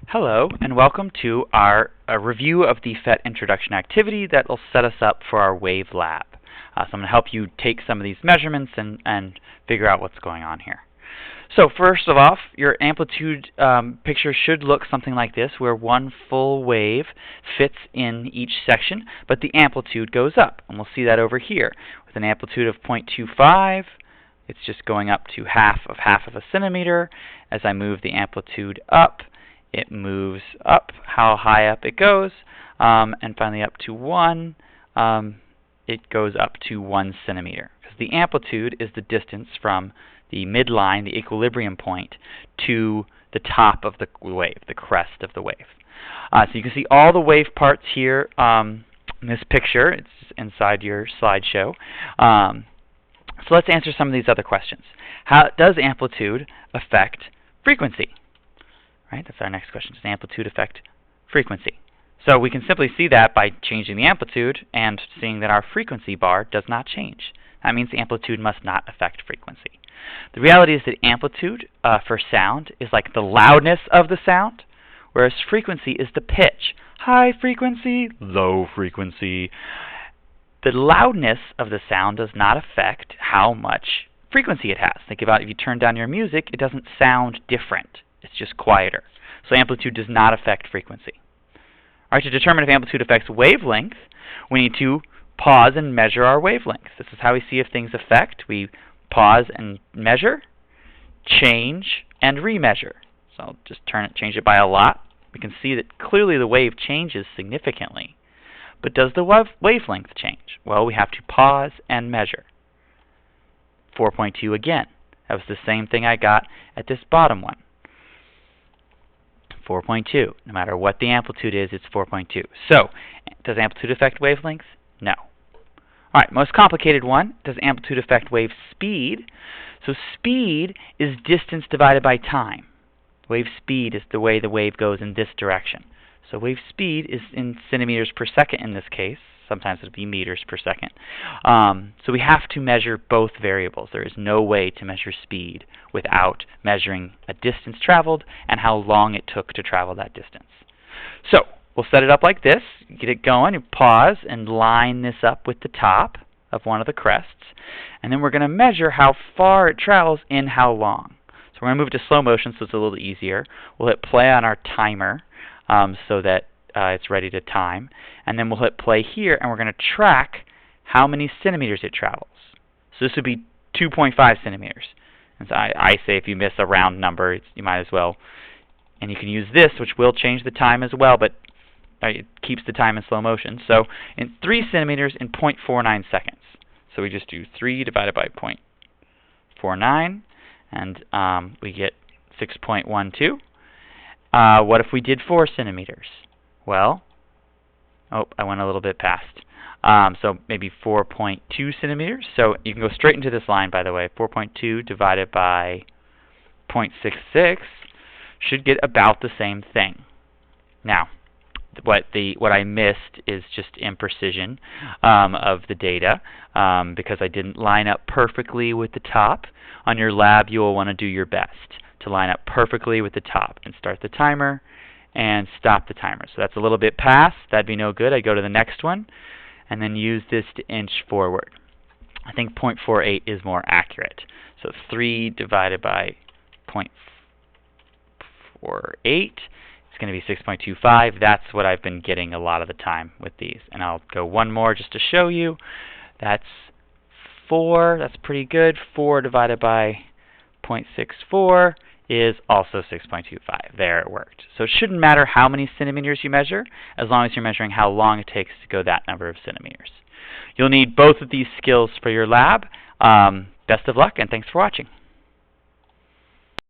Hello, and welcome to our review of the Phet introduction activity that will set us up for our wave lab. So I'm going to help you take some of these measurements and figure out what's going on here. So first of all, your amplitude picture should look something like this, where one full wave fits in each section, but the amplitude goes up. And we'll see that over here. With an amplitude of 0.25, it's just going up to half of a centimeter. As I move the amplitude up, it moves up how high up it goes, and finally up to 1, it goes up to 1 centimeter. Because the amplitude is the distance from the midline, the equilibrium point, to the top of the wave, the crest of the wave. So you can see all the wave parts here in this picture. It's inside your slideshow. So let's answer some of these other questions. How does amplitude affect frequency? Right, that's our next question. Does amplitude affect frequency? So we can simply see that by changing the amplitude and seeing that our frequency bar does not change. That means the amplitude must not affect frequency. The reality is that amplitude for sound is like the loudness of the sound, whereas frequency is the pitch. High frequency, low frequency. The loudness of the sound does not affect how much frequency it has. Think about if you turn down your music, it doesn't sound different. It's just quieter. So amplitude does not affect frequency. All right, to determine if amplitude affects wavelength, we need to pause and measure our wavelength. This is how we see if things affect. We pause and measure, change, and remeasure. So I'll just change it by a lot. We can see that clearly the wave changes significantly. But does the wavelength change? Well, we have to pause and measure. 4.2 again. That was the same thing I got at this bottom one. 4.2. No matter what the amplitude is, it's 4.2. So, does amplitude affect wavelength? No. All right, most complicated one. Does amplitude affect wave speed? So speed is distance divided by time. Wave speed is the way the wave goes in this direction. So wave speed is in centimeters per second in this case. Sometimes it will be meters per second. So we have to measure both variables. There is no way to measure speed without measuring a distance traveled and how long it took to travel that distance. So we'll set it up like this. Get it going. You pause and line this up with the top of one of the crests. And then we're going to measure how far it travels in how long. So we're going to move to slow motion so it's a little easier. We'll hit play on our timer so that it's ready to time. And then we'll hit play here, and we're going to track how many centimeters it travels. So this would be 2.5 centimeters. And so I say if you miss a round number, you might as well. And you can use this, which will change the time as well, but it keeps the time in slow motion. So in 3 centimeters in 0.49 seconds. So we just do 3 divided by 0.49, and we get 6.12. What if we did 4 centimeters? Well, I went a little bit past. So maybe 4.2 centimeters. So you can go straight into this line, by the way. 4.2 divided by 0.66 should get about the same thing. Now, what I missed is just imprecision of the data because I didn't line up perfectly with the top. On your lab, you will want to do your best to line up perfectly with the top and start the timer and stop the timer. So that's a little bit past. That'd be no good. I'd go to the next one and then use this to inch forward. I think 0.48 is more accurate. So 3 divided by 0.48 is going to be 6.25. That's what I've been getting a lot of the time with these. And I'll go one more just to show you. That's 4. That's pretty good. 4 divided by 0.64 is also 6.25. There, it worked. So it shouldn't matter how many centimeters you measure, as long as you're measuring how long it takes to go that number of centimeters. You'll need both of these skills for your lab. Best of luck, and thanks for watching.